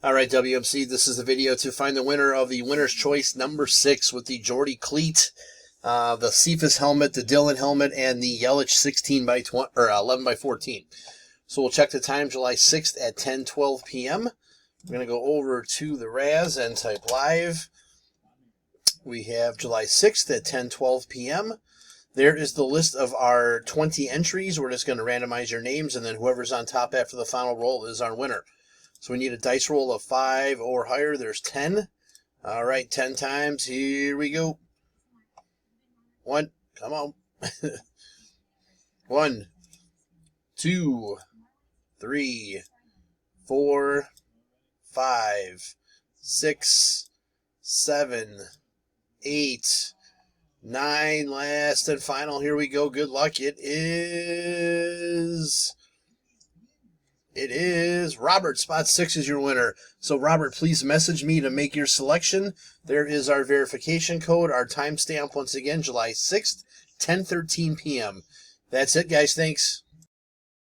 All right, WMC, this is the video to find the winner of the Winner's Choice number 6 with the Jordy cleat, the Cephas helmet, the Dillon helmet, and the Yelich 16 by 20 or 11 by 14. So we'll check the time, July 6th at 10:12 p.m. We're going to go over to the Raz and type live. We have July 6th at 10:12 p.m. There is the list of our 20 entries. We're just going to randomize your names, and then whoever's on top after the final roll is our winner. So we need a dice roll of 5 or higher. There's 10. All right, 10 times. Here we go. 1. Come on. 1, 2, 3, 4, 5, 6, 7, 8, 9. Last and final. Here we go. Good luck. It is Robert. Spot 6 is your winner. So, Robert, please message me to make your selection. There is our verification code, our timestamp, once again, July 6th, 10:13 p.m. That's it, guys. Thanks.